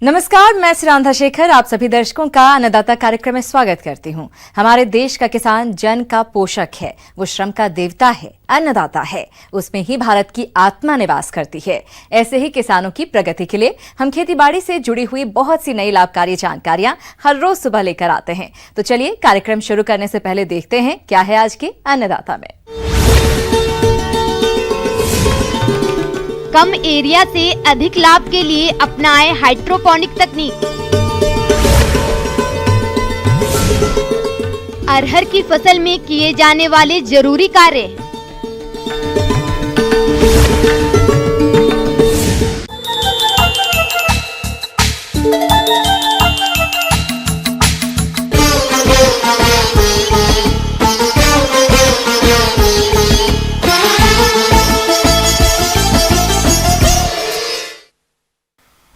नमस्कार, मैं सुरांधा शेखर आप सभी दर्शकों का अन्नदाता कार्यक्रम में स्वागत करती हूं। हमारे देश का किसान जन का पोषक है, वो श्रम का देवता है, अन्नदाता है। उसमें ही भारत की आत्मा निवास करती है। ऐसे ही किसानों की प्रगति के लिए हम खेतीबाड़ी से जुड़ी हुई बहुत सी नई लाभकारी जानकारियां हर रोज सुबह लेकर आते हैं। तो चलिए कार्यक्रम शुरू करने से पहले देखते हैं क्या है आज के अन्नदाता में। कम एरिया से अधिक लाभ के लिए अपनाएं हाइड्रोपोनिक तकनीक। अरहर की फसल में किए जाने वाले जरूरी कार्य।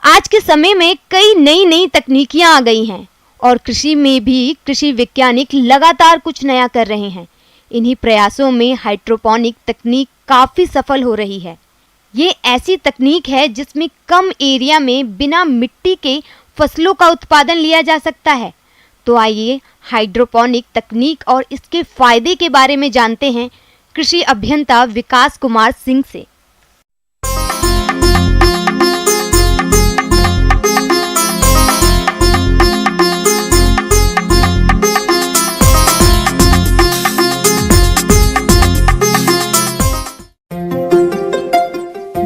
आज के समय में कई नई तकनीकियां आ गई हैं और कृषि में भी कृषि वैज्ञानिक लगातार कुछ नया कर रहे हैं। इन्हीं प्रयासों में हाइड्रोपोनिक तकनीक काफी सफल हो रही है। ये ऐसी तकनीक है जिसमें कम एरिया में बिना मिट्टी के फसलों का उत्पादन लिया जा सकता है। तो आइए हाइड्रोपोनिक तकनीक और इसके फायदे के बारे में जानते हैं कृषि अभियंता विकास कुमार सिंह से।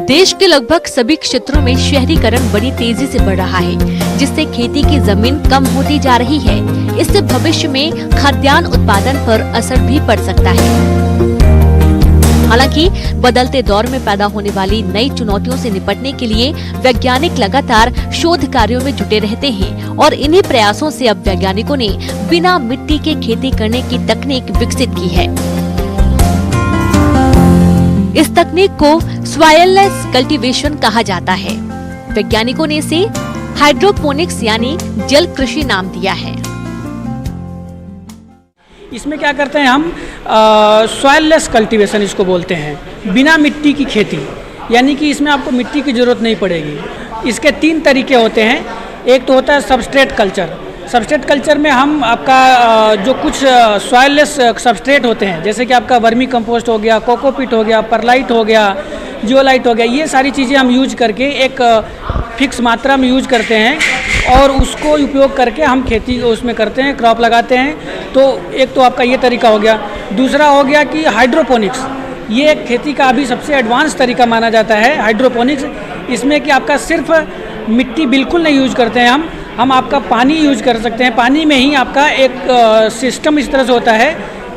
देश के लगभग सभी क्षेत्रों में शहरीकरण बड़ी तेजी से बढ़ रहा है, जिससे खेती की जमीन कम होती जा रही है। इससे भविष्य में खाद्यान्न उत्पादन पर असर भी पड़ सकता है। हालांकि बदलते दौर में पैदा होने वाली नई चुनौतियों से निपटने के लिए वैज्ञानिक लगातार शोध कार्यों में जुटे रहते हैं और इन्हीं प्रयासों से अब वैज्ञानिकों ने बिना मिट्टी के खेती करने की तकनीक विकसित की है। इस तकनीक को सॉइललेस कल्टीवेशन कहा जाता है। वैज्ञानिकों ने इसे हाइड्रोपोनिक्स यानी जल कृषि नाम दिया है। इसमें क्या करते हैं हम, सॉइललेस कल्टीवेशन इसको बोलते हैं, बिना मिट्टी की खेती। यानी कि इसमें आपको मिट्टी की जरूरत नहीं पड़ेगी। इसके 3 तरीके होते हैं। एक तो होता है सबस्ट्रेट कल्चर। सबस्ट्रेट कल्चर में हम आपका जो कुछ सॉइललेस सबस्ट्रेट होते हैं, जैसे कि आपका वर्मी कंपोस्ट हो गया, कोकोपीट हो गया, परलाइट हो गया, जियोलाइट हो गया, ये सारी चीज़ें हम यूज करके एक फिक्स मात्रा में यूज करते हैं और उसको उपयोग करके हम खेती उसमें करते हैं, क्रॉप लगाते हैं। तो एक तो आपका ये तरीका हो गया। दूसरा हो गया कि हाइड्रोपोनिक्स। ये खेती का अभी सबसे एडवांस तरीका माना जाता है हाइड्रोपोनिक्स। इसमें कि आपका सिर्फ मिट्टी बिल्कुल नहीं यूज करते हैं हम आपका पानी यूज कर सकते हैं। पानी में ही आपका एक सिस्टम इस तरह से होता है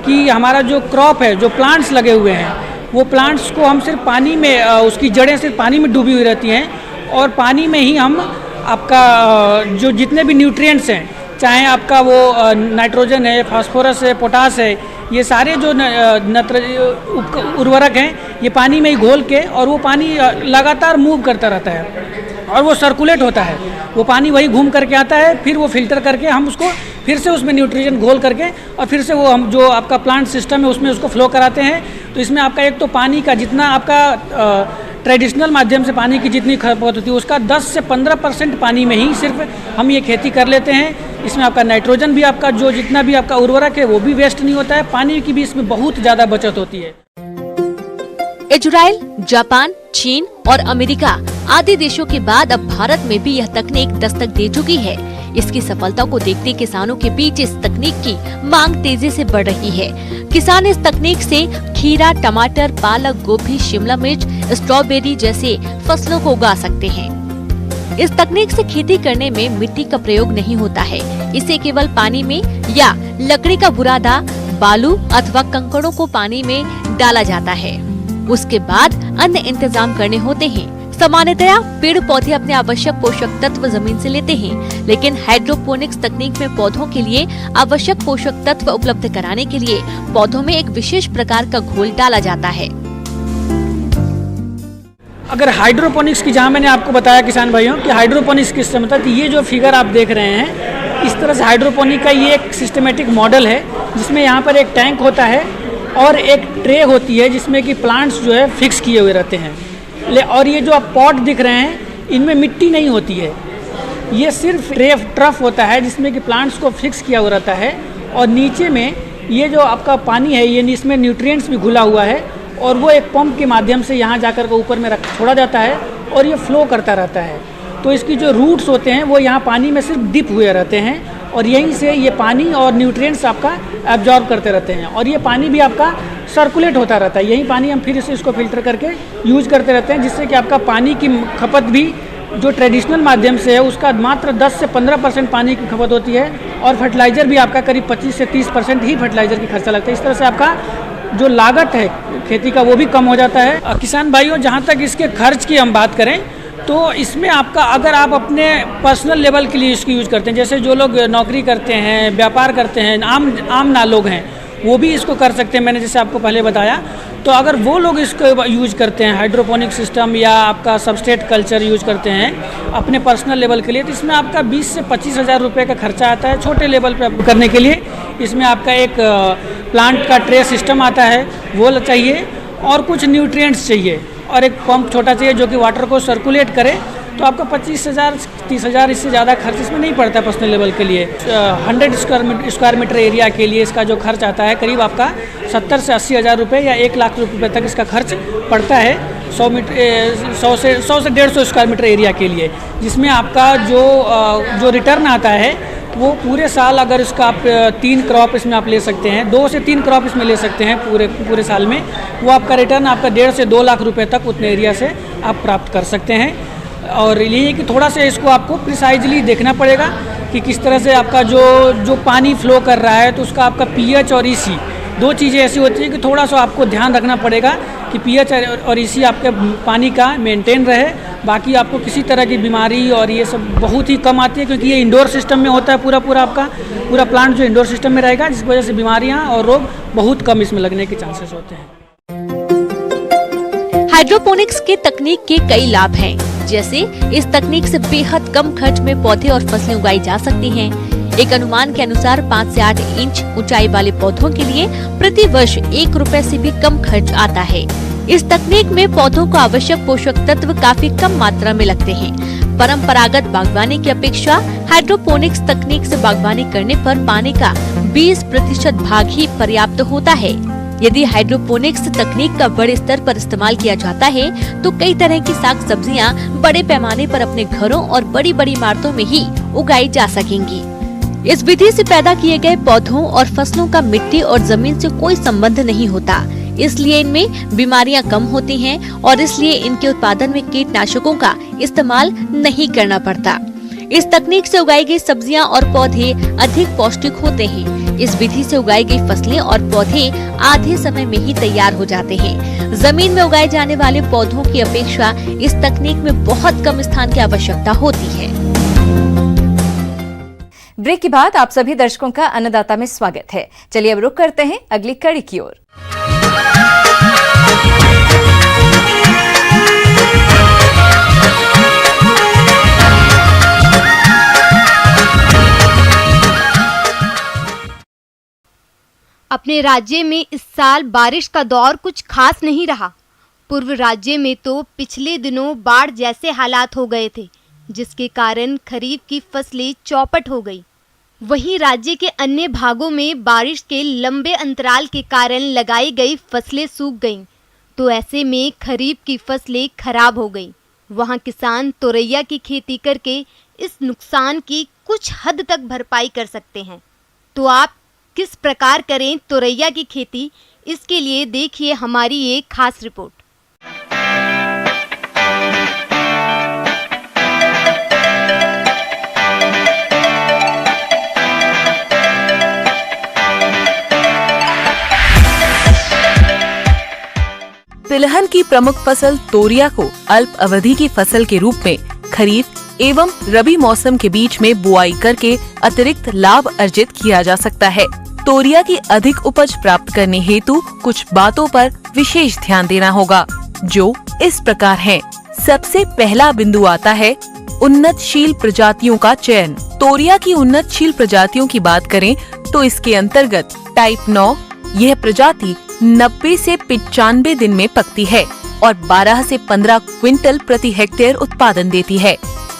कि हमारा जो क्रॉप है, जो प्लांट्स लगे हुए हैं, वो प्लांट्स को हम सिर्फ पानी में, उसकी जड़ें सिर्फ पानी में डूबी हुई रहती हैं और पानी में ही हम आपका जो जितने भी न्यूट्रिएंट्स हैं, चाहे आपका वो नाइट्रोजन है, फास्फोरस है, पोटास है, ये सारे जो उर्वरक हैं, ये पानी में ही घोल के, और वो पानी लगातार मूव करता रहता है और वो सर्कुलेट होता है। वो पानी वही घूम करके आता है, फिर वो फिल्टर करके हम उसको फिर से उसमें न्यूट्रिशन घोल करके और फिर से वो हम जो आपका प्लांट सिस्टम है उसमें उसको फ्लो कराते हैं। तो इसमें आपका एक तो पानी का जितना आपका ट्रेडिशनल माध्यम से पानी की जितनी खपत होती है, उसका 10 से 15% पानी में ही सिर्फ हम ये खेती कर लेते हैं। इसमें आपका नाइट्रोजन भी, आपका जो जितना भी आपका उर्वरक है वो भी वेस्ट नहीं होता है। पानी की भी इसमें बहुत ज़्यादा बचत होती है। इजराइल, जापान, चीन और अमेरिका आदि देशों के बाद अब भारत में भी यह तकनीक दस्तक दे चुकी है। इसकी सफलता को देखते किसानों के बीच इस तकनीक की मांग तेजी से बढ़ रही है। किसान इस तकनीक से खीरा, टमाटर, पालक, गोभी, शिमला मिर्च, स्ट्रॉबेरी जैसे फसलों को उगा सकते हैं। इस तकनीक से खेती करने में मिट्टी का प्रयोग नहीं होता है। इसे केवल पानी में या लकड़ी का बुरादा, बालू अथवा कंकड़ों को पानी में डाला जाता है। उसके बाद अन्य इंतजाम करने होते हैं। सामान्यतया पेड़ पौधे अपने आवश्यक पोषक तत्व जमीन से लेते हैं, लेकिन हाइड्रोपोनिक्स तकनीक में पौधों के लिए आवश्यक पोषक तत्व उपलब्ध कराने के लिए पौधों में एक विशेष प्रकार का घोल डाला जाता है। अगर हाइड्रोपोनिक्स की, जहाँ मैंने आपको बताया किसान भाइयों कि हाइड्रोपोनिक्स किस तरह, मतलब ये जो फिगर आप देख रहे हैं, इस तरह से हाइड्रोपोनिक का ये एक सिस्टमेटिक मॉडल है, जिसमें यहाँ पर एक टैंक होता है और एक ट्रे होती है जिसमें कि प्लांट्स जो है फिक्स किए हुए रहते हैं। और ये जो आप पॉट दिख रहे हैं, इनमें मिट्टी नहीं होती है। ये सिर्फ ट्रफ होता है जिसमें कि प्लांट्स को फिक्स किया हुआ रहता है, और नीचे में ये जो आपका पानी है ये इसमें न्यूट्रिएंट्स भी घुला हुआ है, और वो एक पंप के माध्यम से यहाँ जाकर के ऊपर में छोड़ा जाता है और ये फ्लो करता रहता है। तो इसकी जो रूट्स होते हैं वो यहाँ पानी में सिर्फ डिप हुए रहते हैं, और यहीं से ये पानी और न्यूट्रिएंट्स आपका एब्जॉर्ब करते रहते हैं, और ये पानी भी आपका सर्कुलेट होता रहता है। यही पानी हम फिर से इसको फिल्टर करके यूज करते रहते हैं, जिससे कि आपका पानी की खपत भी जो ट्रेडिशनल माध्यम से है उसका मात्र 10 से 15% पानी की खपत होती है, और फर्टिलाइज़र भी आपका करीब 25 से 30% ही फर्टिलाइज़र की खर्चा लगता है। इस तरह से आपका जो लागत है खेती का वो भी कम हो जाता है। किसान भाइयों, जहाँ तक इसके खर्च की हम बात करें तो इसमें आपका अगर आप अपने पर्सनल लेवल के लिए इसको यूज़ करते हैं, जैसे जो लोग नौकरी करते हैं, व्यापार करते हैं, आम ना लोग हैं, वो भी इसको कर सकते हैं। मैंने जैसे आपको पहले बताया, तो अगर वो लोग इसको यूज करते हैं, हाइड्रोपोनिक सिस्टम या आपका सबस्ट्रेट कल्चर यूज करते हैं अपने पर्सनल लेवल के लिए, तो इसमें आपका 20 से 25 हज़ार रुपये का खर्चा आता है छोटे लेवल पे करने के लिए। इसमें आपका एक प्लांट का ट्रे सिस्टम आता है, वो चाहिए, और कुछ न्यूट्रिएंट्स चाहिए, और एक पंप छोटा चाहिए जो कि वाटर को सर्कुलेट करे। तो आपका 25,000 30,000 इससे ज़्यादा खर्च इसमें नहीं पड़ता है पर्सनल लेवल के लिए। 100 स्क्वायर मीटर एरिया के लिए इसका जो खर्च आता है करीब आपका 70 से 80 हज़ार रुपये या 1 लाख रुपये तक इसका खर्च पड़ता है 100 से 150 स्क्वायर मीटर एरिया के लिए, जिसमें आपका जो रिटर्न आता है वो पूरे साल, अगर इसका आप 3 क्रॉप इसमें आप ले सकते हैं, 2 से 3 क्रॉप इसमें ले सकते हैं पूरे साल में, वो आपका रिटर्न आपका 1.5 से 2 लाख रुपए तक उतने एरिया से आप प्राप्त कर सकते हैं। और ये है कि थोड़ा सा इसको आपको प्रिसाइजली देखना पड़ेगा कि किस तरह से आपका जो पानी फ्लो कर रहा है, तो उसका आपका पीएच और ईसी, 2 चीज़ें ऐसी होती है कि थोड़ा सा आपको ध्यान रखना पड़ेगा कि पीएच और ईसी आपके पानी का मेंटेन रहे। बाकी आपको किसी तरह की बीमारी और ये सब बहुत ही कम आती है, क्योंकि ये इंडोर सिस्टम में होता है, पूरा आपका पूरा प्लांट जो इंडोर सिस्टम में रहेगा, जिस वजह से बीमारियां और रोग बहुत कम इसमें लगने के चांसेस होते हैं। हाइड्रोपोनिक्स के तकनीक के कई लाभ हैं, जैसे इस तकनीक से बेहद कम खर्च में पौधे और फसलें उगाई जा सकती हैं। एक अनुमान के अनुसार 5 से 8 इंच ऊंचाई वाले पौधों के लिए प्रति वर्ष 1 रुपए से भी कम खर्च आता है। इस तकनीक में पौधों को आवश्यक पोषक तत्व काफी कम मात्रा में लगते हैं। परंपरागत बागवानी की अपेक्षा हाइड्रोपोनिक्स तकनीक से बागवानी करने पर पानी का 20% भाग ही पर्याप्त होता है। यदि हाइड्रोपोनिक्स तकनीक का बड़े स्तर पर इस्तेमाल किया जाता है तो कई तरह की साग सब्जियां बड़े पैमाने पर अपने घरों और बड़ी बड़ी इमारतों में ही उगाई जा सकेंगी। इस विधि से पैदा किए गए पौधों और फसलों का मिट्टी और जमीन से कोई संबंध नहीं होता, इसलिए इनमें बीमारियां कम होती हैं और इसलिए इनके उत्पादन में कीटनाशकों का इस्तेमाल नहीं करना पड़ता। इस तकनीक से उगाई गई सब्जियां और पौधे अधिक पौष्टिक होते हैं। इस विधि से उगाई गई फसलें और पौधे आधे समय में ही तैयार हो जाते हैं। जमीन में उगाए जाने वाले पौधों की अपेक्षा इस तकनीक में बहुत कम स्थान की आवश्यकता होती है। ब्रेक के बाद आप सभी दर्शकों का अन्नदाता में स्वागत है। चलिए अब रुक करते हैं अगली कड़ी की ओर। अपने राज्य में इस साल बारिश का दौर कुछ खास नहीं रहा। पूर्व राज्य में तो पिछले दिनों बाढ़ जैसे हालात हो गए थे, जिसके कारण खरीफ की फसलें चौपट हो गई। वहीं राज्य के अन्य भागों में बारिश के लंबे अंतराल के कारण लगाई गई फसलें सूख गईं, तो ऐसे में खरीफ की फसलें खराब हो गईं। वहां किसान तोरैया की खेती करके इस नुकसान की कुछ हद तक भरपाई कर सकते हैं। तो आप किस प्रकार करें तोरैया की खेती, इसके लिए देखिए हमारी एक खास रिपोर्ट। तिलहन की प्रमुख फसल तोरिया को अल्प अवधि की फसल के रूप में खरीफ एवं रबी मौसम के बीच में बुआई करके अतिरिक्त लाभ अर्जित किया जा सकता है। तोरिया की अधिक उपज प्राप्त करने हेतु कुछ बातों पर विशेष ध्यान देना होगा, जो इस प्रकार हैं। सबसे पहला बिंदु आता है उन्नतशील प्रजातियों का चयन। तोरिया की उन्नतशील प्रजातियों की बात करें तो इसके अंतर्गत टाइप 9, यह प्रजाति 90 से 95 दिन में पकती है और 12 से 15 क्विंटल प्रति हेक्टेयर उत्पादन देती है।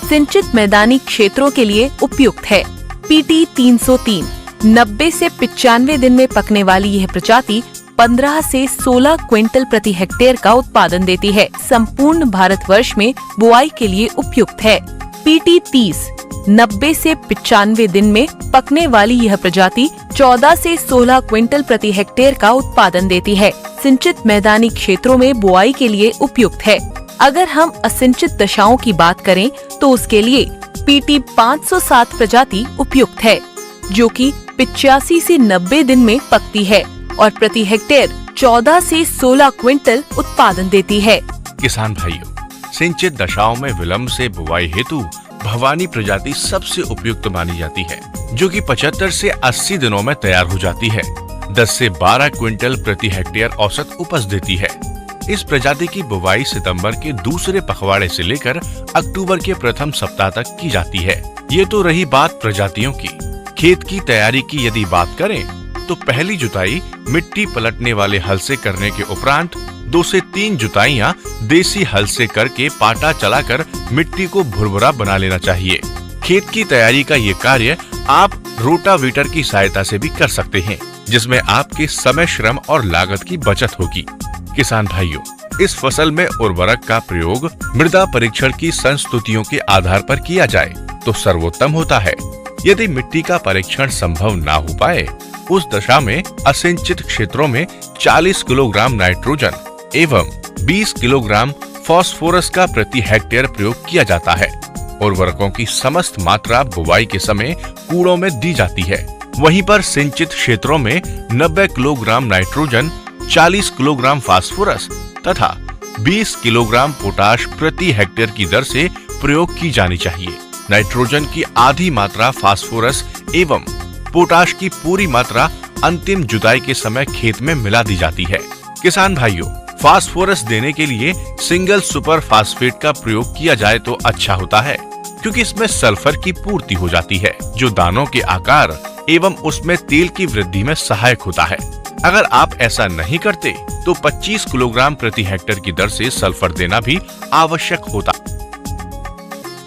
सिंचित मैदानी क्षेत्रों के लिए उपयुक्त है। PT 303 90 से 95 दिन में पकने वाली यह प्रजाति 15 से 16 क्विंटल प्रति हेक्टेयर का उत्पादन देती है। संपूर्ण भारतवर्ष में बुआई के लिए उपयुक्त है। PT 30 90 से 95 दिन में पकने वाली यह प्रजाति 14 से 16 क्विंटल प्रति हेक्टेयर का उत्पादन देती है। सिंचित मैदानी क्षेत्रों में बुआई के लिए उपयुक्त है। अगर हम असिंचित दशाओं की बात करें तो उसके लिए PT 507 प्रजाति उपयुक्त है, जो कि 85 से 90 दिन में पकती है और प्रति हेक्टेयर 14 से 16 क्विंटल उत्पादन देती है। किसान भाइयों, सिंचित दशाओं में विलंब से बुआई हेतु भवानी प्रजाति सबसे उपयुक्त मानी जाती है, जो कि 75 से 80 दिनों में तैयार हो जाती है। 10 से 12 क्विंटल प्रति हेक्टेयर औसत उपज देती है। इस प्रजाति की बुवाई सितंबर के दूसरे पखवाड़े से लेकर अक्टूबर के प्रथम सप्ताह तक की जाती है। ये तो रही बात प्रजातियों की। खेत की तैयारी की यदि बात करें तो पहली जुताई मिट्टी पलटने वाले हल से करने के उपरांत 2 से 3 जुताइयां देसी हल से करके पाटा चलाकर मिट्टी को भुरभुरा बना लेना चाहिए। खेत की तैयारी का ये कार्य आप रोटावेटर की सहायता से भी कर सकते हैं, जिसमें आपके समय, श्रम और लागत की बचत होगी। किसान भाइयों, इस फसल में उर्वरक का प्रयोग मृदा परीक्षण की संस्तुतियों के आधार पर किया जाए तो सर्वोत्तम होता है। यदि मिट्टी का परीक्षण संभव ना हो पाए, उस दशा में असिंचित क्षेत्रों में 40 किलोग्राम नाइट्रोजन एवं 20 किलोग्राम फास्फोरस का प्रति हेक्टेयर प्रयोग किया जाता है। उर्वरकों की समस्त मात्रा बुवाई के समय कूड़ों में दी जाती है। वहीं पर सिंचित क्षेत्रों में 90 किलोग्राम नाइट्रोजन, 40 किलोग्राम फास्फोरस तथा 20 किलोग्राम पोटाश प्रति हेक्टेयर की दर से प्रयोग की जानी चाहिए। नाइट्रोजन की आधी मात्रा फास्फोरस एवं पोटाश की पूरी मात्रा अंतिम जुताई के समय खेत में मिला दी जाती है। किसान भाइयों, फास्फोरस देने के लिए सिंगल सुपर फास्फेट का प्रयोग किया जाए तो अच्छा होता है, क्योंकि इसमें सल्फर की पूर्ति हो जाती है, जो दानों के आकार एवं उसमें तेल की वृद्धि में सहायक होता है। अगर आप ऐसा नहीं करते तो 25 किलोग्राम प्रति हेक्टेयर की दर से सल्फर देना भी आवश्यक होता।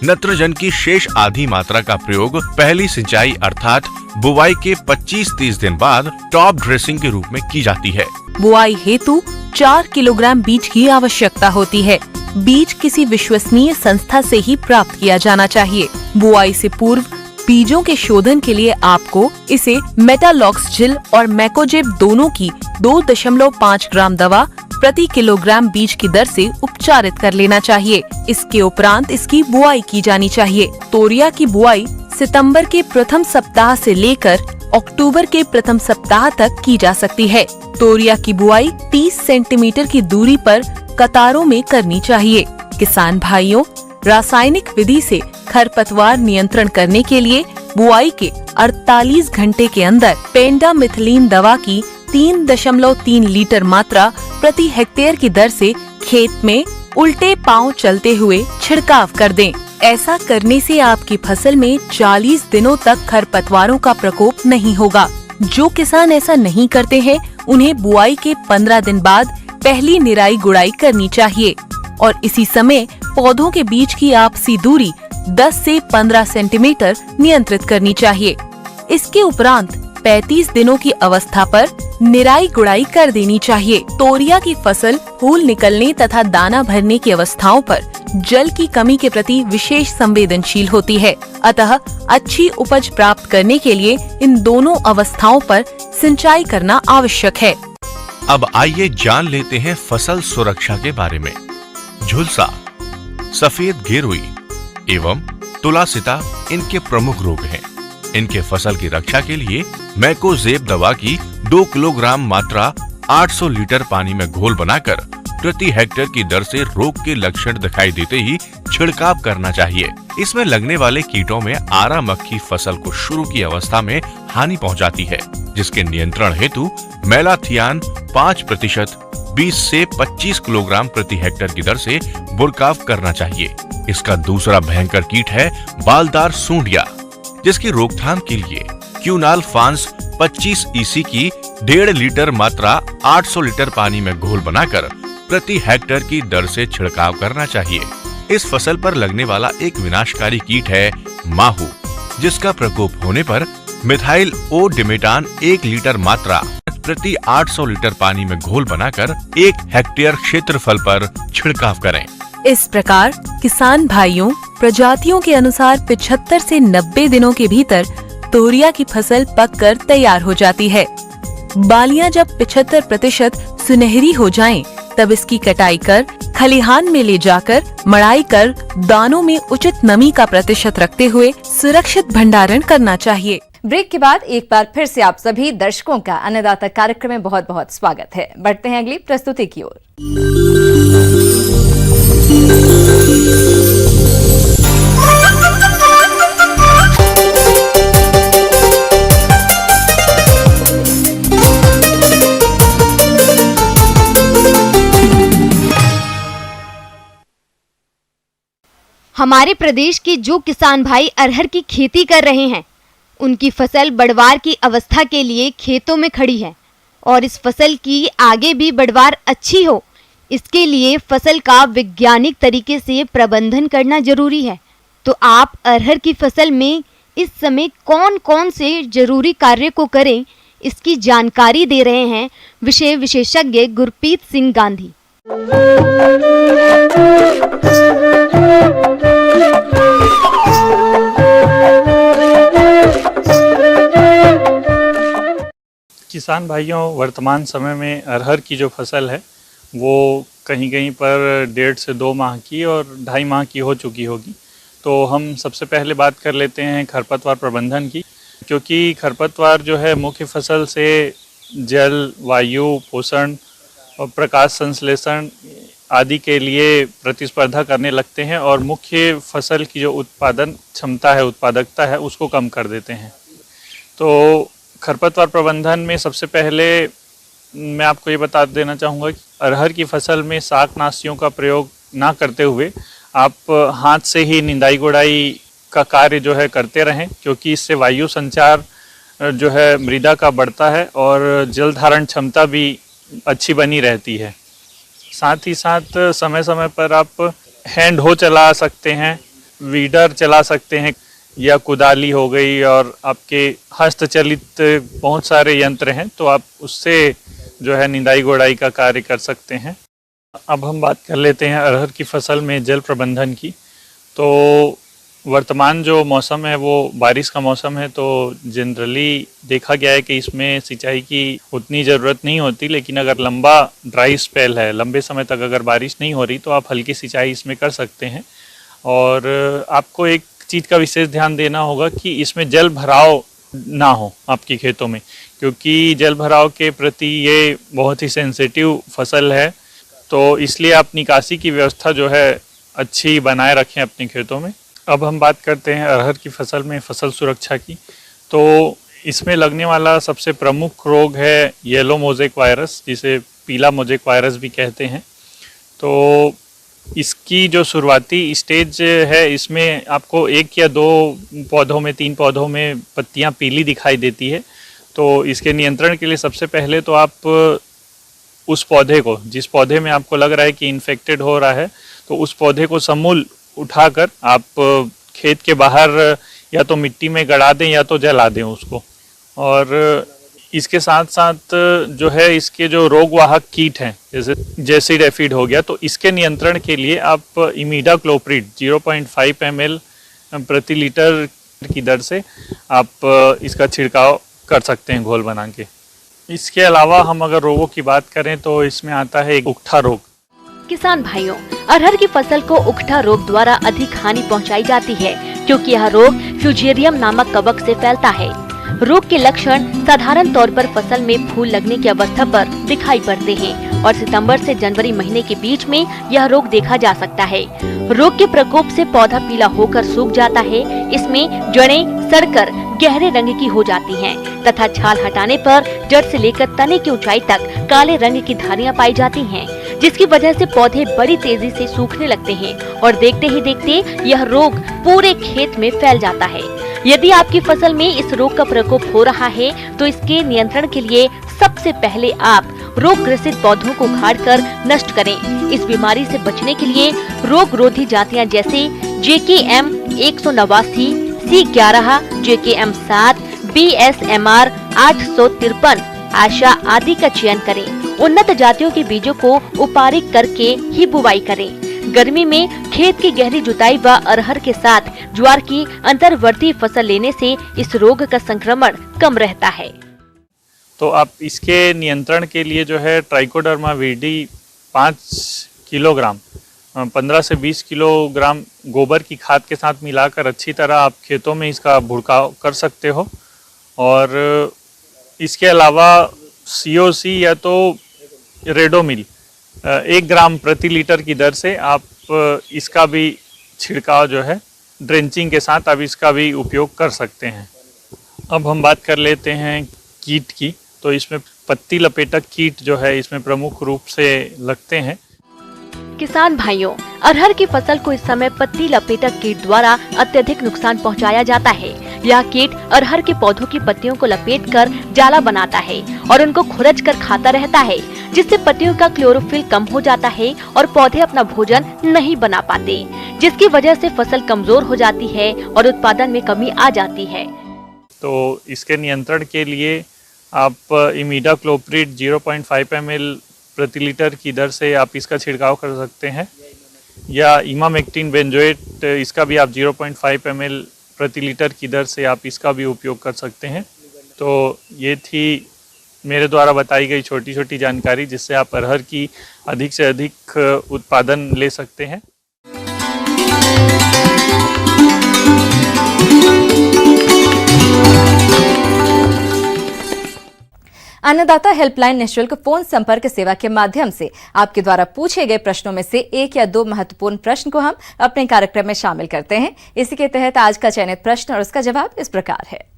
नाइट्रोजन की शेष आधी मात्रा का प्रयोग पहली सिंचाई अर्थात बुवाई के 25-30 दिन बाद टॉप ड्रेसिंग के रूप में की जाती है। बुआई हेतु 4 किलोग्राम बीज की आवश्यकता होती है। बीज किसी विश्वसनीय संस्था से ही प्राप्त किया जाना चाहिए। बुआई से पूर्व बीजों के शोधन के लिए आपको इसे मेटालॉक्सजिल और मैकोजेब दोनों की 2.5 ग्राम दवा प्रति किलोग्राम बीज की दर से उपचारित कर लेना चाहिए। इसके उपरांत इसकी बुआई की जानी चाहिए। तोरिया की बुआई सितंबर के प्रथम सप्ताह से लेकर अक्टूबर के प्रथम सप्ताह तक की जा सकती है। तोरिया की बुआई 30 सेंटीमीटर की दूरी पर कतारों में करनी चाहिए। किसान भाइयों, रासायनिक विधि से खरपतवार नियंत्रण करने के लिए बुआई के 48 घंटे के अंदर पेंडामिथिलीन दवा की 3.3 लीटर मात्रा प्रति हेक्टेयर की दर से खेत में उल्टे पांव चलते हुए छिड़काव कर दें। ऐसा करने से आपकी फसल में 40 दिनों तक खरपतवारों का प्रकोप नहीं होगा। जो किसान ऐसा नहीं करते हैं, उन्हें बुआई के 15 दिन बाद पहली निराई गुड़ाई करनी चाहिए और इसी समय पौधों के बीच की आपसी दूरी 10 से 15 सेंटीमीटर नियंत्रित करनी चाहिए। इसके उपरांत 35 दिनों की अवस्था पर निराई गुड़ाई कर देनी चाहिए। तोरिया की फसल फूल निकलने तथा दाना भरने की अवस्थाओं पर जल की कमी के प्रति विशेष संवेदनशील होती है। अतः अच्छी उपज प्राप्त करने के लिए इन दोनों अवस्थाओं पर सिंचाई करना आवश्यक है। अब आइए जान लेते हैं फसल सुरक्षा के बारे में। झुलसा, सफेद गेरुई एवं तुलासिता इनके प्रमुख रोग हैं। इनके फसल की रक्षा के लिए मैकोजेब दवा की 2 किलोग्राम मात्रा 800 लीटर पानी में घोल बनाकर प्रति हेक्टेयर की दर से रोग के लक्षण दिखाई देते ही छिड़काव करना चाहिए। इसमें लगने वाले कीटों में आरा मक्खी फसल को शुरू की अवस्था में हानि पहुंचाती है, जिसके नियंत्रण हेतु मेलाथियान 5% 20 से 25 किलोग्राम प्रति हेक्टेयर की दर से बुरकाव करना चाहिए। इसका दूसरा भयंकर कीट है बालदार सूंडिया, जिसकी रोकथाम के लिए क्यूनाल फांस 25 EC की 1.5 लीटर मात्रा 800 लीटर पानी में घोल बनाकर प्रति हेक्टेयर की दर से छिड़काव करना चाहिए। इस फसल पर लगने वाला एक विनाशकारी कीट है माहू, जिसका प्रकोप होने पर मिथाइल ओ डिमेटान 1 लीटर मात्रा प्रति 800 लीटर पानी में घोल बनाकर 1 हेक्टेयर क्षेत्रफल पर छिड़काव करें। इस प्रकार किसान भाइयों, प्रजातियों के अनुसार 75 से 90 दिनों के भीतर तोरिया की फसल पककर तैयार हो जाती है। बालियां जब 75% सुनहरी हो जाएं, तब इसकी कटाई कर खलिहान में ले जाकर मड़ाई कर दानों में उचित नमी का प्रतिशत रखते हुए सुरक्षित भंडारण करना चाहिए। ब्रेक के बाद एक बार फिर से आप सभी दर्शकों का अन्नदाता कार्यक्रम में बहुत बहुत स्वागत है। बढ़ते हैं अगली प्रस्तुति की ओर। हमारे प्रदेश के जो किसान भाई अरहर की खेती कर रहे हैं, उनकी फसल बढ़वार की अवस्था के लिए खेतों में खड़ी है और इस फसल की आगे भी बढ़वार अच्छी हो, इसके लिए फसल का वैज्ञानिक तरीके से प्रबंधन करना जरूरी है। तो आप अरहर की फसल में इस समय कौन कौन से जरूरी कार्य को करें, इसकी जानकारी दे रहे हैं विषय विशेषज्ञ गुरप्रीत सिंह गांधी। किसान भाइयों, वर्तमान समय में अरहर की जो फसल है वो कहीं कहीं पर 1.5 से 2 माह की और 2.5 माह की हो चुकी होगी। तो हम सबसे पहले बात कर लेते हैं खरपतवार प्रबंधन की, क्योंकि खरपतवार जो है मुख्य फसल से जल, वायु, पोषण और प्रकाश संश्लेषण आदि के लिए प्रतिस्पर्धा करने लगते हैं और मुख्य फसल की जो उत्पादन क्षमता है, उत्पादकता है, उसको कम कर देते हैं। तो खरपतवार प्रबंधन में सबसे पहले मैं आपको ये बता देना चाहूँगा कि अरहर की फसल में शाकनाशियों का प्रयोग ना करते हुए आप हाथ से ही निंदाई गुड़ाई का कार्य जो है करते रहें, क्योंकि इससे वायु संचार जो है मृदा का बढ़ता है और जल धारण क्षमता भी अच्छी बनी रहती है। साथ ही साथ समय समय पर आप हैंड हो चला सकते हैं, वीडर चला सकते हैं, या कुदाली हो गई और आपके हस्तचलित बहुत सारे यंत्र हैं, तो आप उससे जो है निंदाई गोड़ाई का कार्य कर सकते हैं। अब हम बात कर लेते हैं अरहर की फसल में जल प्रबंधन की। तो वर्तमान जो मौसम है वो बारिश का मौसम है, तो जनरली देखा गया है कि इसमें सिंचाई की उतनी ज़रूरत नहीं होती, लेकिन अगर लंबा ड्राई स्पेल है, लंबे समय तक अगर बारिश नहीं हो रही, तो आप हल्की सिंचाई इसमें कर सकते हैं। और आपको एक चीज़ का विशेष ध्यान देना होगा कि इसमें जल भराव ना हो आपके खेतों में, क्योंकि जल भराव के प्रति ये बहुत ही सेंसिटिव फसल है। तो इसलिए आप निकासी की व्यवस्था जो है अच्छी बनाए रखें अपने खेतों में। अब हम बात करते हैं अरहर की फसल में फसल सुरक्षा की। तो इसमें लगने वाला सबसे प्रमुख रोग है येलो मोज़ेक वायरस, जिसे पीला मोज़ेक वायरस भी कहते हैं। तो इसकी जो शुरुआती स्टेज है, इसमें आपको 1 या 2 पौधों में, 3 पौधों में पत्तियां पीली दिखाई देती है। तो इसके नियंत्रण के लिए सबसे पहले तो आप उस पौधे को, जिस पौधे में आपको लग रहा है कि इन्फेक्टेड हो रहा है, तो उस पौधे को समूल उठाकर आप खेत के बाहर या तो मिट्टी में गड़ा दें या तो जला दें उसको। और इसके साथ साथ जो है इसके जो रोगवाहक कीट हैं, जैसे जैसिड एफिड हो गया, तो इसके नियंत्रण के लिए आप इमीडाक्लोप्रिड 0.5 ml प्रति लीटर की दर से आप इसका छिड़काव कर सकते हैं घोल बना के। इसके अलावा हम अगर रोगों की बात करें तो इसमें आता है उकठा रोग। किसान भाइयों, अरहर की फसल को उकठा रोग द्वारा अधिक हानि पहुंचाई जाती है, क्योंकि यह रोग फ्यूजेरियम नामक कवक से फैलता है। रोग के लक्षण साधारण तौर पर फसल में फूल लगने की अवस्था पर दिखाई पड़ते हैं और सितंबर से जनवरी महीने के बीच में यह रोग देखा जा सकता है। रोग के प्रकोप से पौधा पीला होकर सूख जाता है। इसमें जड़ें सड़कर गहरे रंग की हो जाती हैं तथा छाल हटाने पर जड़ से लेकर तने की ऊंचाई तक काले रंग की धारियां पाई जाती हैं, जिसकी वजह से पौधे बड़ी तेजी से सूखने लगते हैं और देखते ही देखते यह रोग पूरे खेत में फैल जाता है। यदि आपकी फसल में इस रोग का प्रकोप हो रहा है तो इसके नियंत्रण के लिए सबसे पहले आप रोग ग्रसित पौधों को उखाड़कर नष्ट करें। इस बीमारी से बचने के लिए रोग रोधी जातियां जैसे JKM 189, C11, JKM 7, BSMR 853, आशा आदि का चयन करें। उन्नत जातियों के बीजों को उपारित करके ही बुवाई करें। गर्मी में खेत की गहरी जुताई व अरहर के साथ ज्वार की अंतर्वर्ती फसल लेने से इस रोग का संक्रमण कम रहता है। तो आप इसके नियंत्रण के लिए जो है ट्राइकोडर्मा वीडी 5 किलोग्राम 15 से 20 किलोग्राम गोबर की खाद के साथ मिलाकर अच्छी तरह आप खेतों में इसका भुड़काव कर सकते हो। और इसके अलावा COC या तो रेडोमिल 1 ग्राम प्रति लीटर की दर से आप इसका भी छिड़काव जो है ड्रेंचिंग के साथ आप इसका भी उपयोग कर सकते हैं। अब हम बात कर लेते हैं कीट की। तो इसमें पत्ती लपेटक कीट जो है इसमें प्रमुख रूप से लगते हैं। किसान भाइयों, अरहर की फसल को इस समय पत्ती लपेटक कीट द्वारा अत्यधिक नुकसान पहुंचाया जाता है। यह कीट अरहर के पौधों की पत्तियों को लपेटकर जाला बनाता है और उनको खुरच कर खाता रहता है, जिससे पत्तियों का क्लोरोफिल कम हो जाता है और पौधे अपना भोजन नहीं बना पाते, जिसकी वजह से फसल कमजोर हो जाती है और उत्पादन में कमी आ जाती है। तो इसके नियंत्रण के लिए आप इमिडाक्लोप्रिड 0.5 ml प्रति लीटर की दर से आप इसका छिड़काव कर सकते हैं, या इमामेक्टिन बेंजोएट इसका भी आप 0.5 ml प्रति लीटर की दर से आप इसका भी उपयोग कर सकते हैं। तो ये थी मेरे द्वारा बताई गई छोटी छोटी जानकारी, जिससे आप अरहर की अधिक से अधिक उत्पादन ले सकते हैं। अन्नदाता हेल्पलाइन निःशुल्क फोन संपर्क सेवा के माध्यम से आपके द्वारा पूछे गए प्रश्नों में से 1 या 2 महत्वपूर्ण प्रश्न को हम अपने कार्यक्रम में शामिल करते हैं। इसी के तहत आज का चयनित प्रश्न और उसका जवाब इस प्रकार है।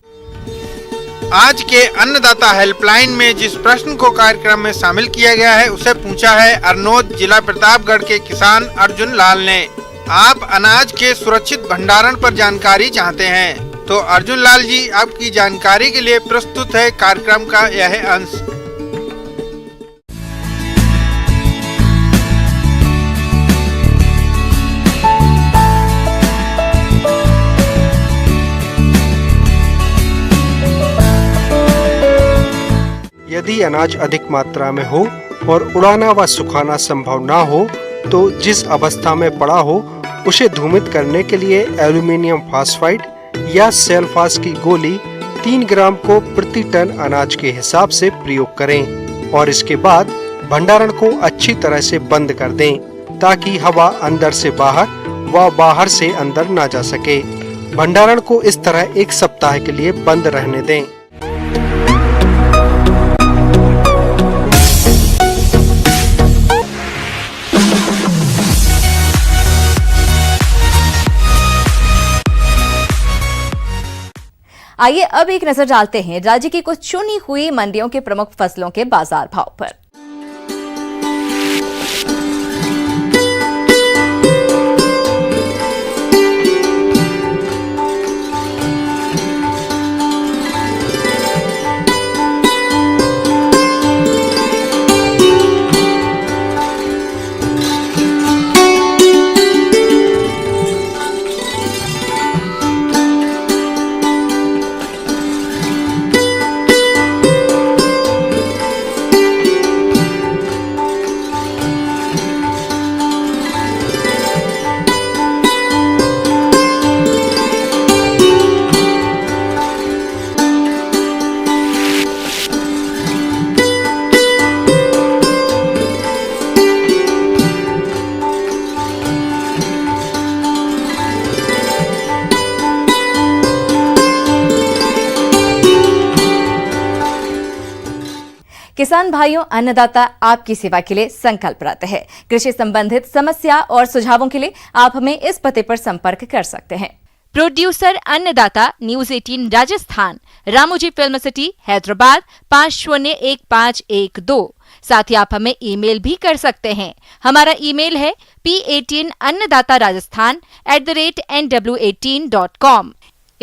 आज के अन्नदाता हेल्पलाइन में जिस प्रश्न को कार्यक्रम में शामिल किया गया है उसे पूछा है अरनोद, जिला प्रतापगढ़ के किसान अर्जुन लाल ने। आप अनाज के सुरक्षित भंडारण पर जानकारी चाहते हैं, तो अर्जुन लाल जी आपकी जानकारी के लिए प्रस्तुत है कार्यक्रम का यह अंश। यदि अनाज अधिक मात्रा में हो और उड़ाना व सुखाना संभव ना हो, तो जिस अवस्था में पड़ा हो उसे धूमित करने के लिए एल्यूमिनियम फॉस्फाइड या सेल्फास की गोली 3 ग्राम को प्रति टन अनाज के हिसाब से प्रयोग करें और इसके बाद भंडारण को अच्छी तरह से बंद कर दें, ताकि हवा अंदर से बाहर व बाहर से अंदर ना जा सके। भंडारण को इस तरह 1 सप्ताह के लिए बंद रहने दें। आइए अब एक नजर डालते हैं राज्य की कुछ चुनी हुई मंडियों के प्रमुख फसलों के बाजार भाव पर। किसान भाइयों, अन्नदाता आपकी सेवा के लिए संकल्परत है। कृषि संबंधित समस्या और सुझावों के लिए आप हमें इस पते पर संपर्क कर सकते हैं। प्रोड्यूसर अन्नदाता, news 18 Rajasthan, Ramoji film city, Hyderabad 501512। साथ ही आप हमें ईमेल भी कर सकते हैं। हमारा ईमेल है p18annadatarajasthan@nw18.com।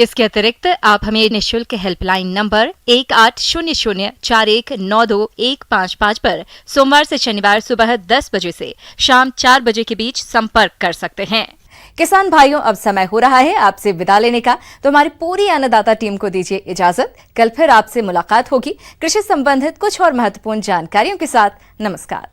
इसके अतिरिक्त आप हमें निःशुल्क हेल्पलाइन नंबर 180041921555 पर सोमवार से शनिवार सुबह 10 बजे से शाम 4 बजे के बीच संपर्क कर सकते हैं। किसान भाइयों, अब समय हो रहा है आपसे विदा लेने का, तो हमारी पूरी अन्नदाता टीम को दीजिए इजाजत। कल फिर आपसे मुलाकात होगी कृषि संबंधित कुछ और महत्वपूर्ण जानकारियों के साथ। नमस्कार।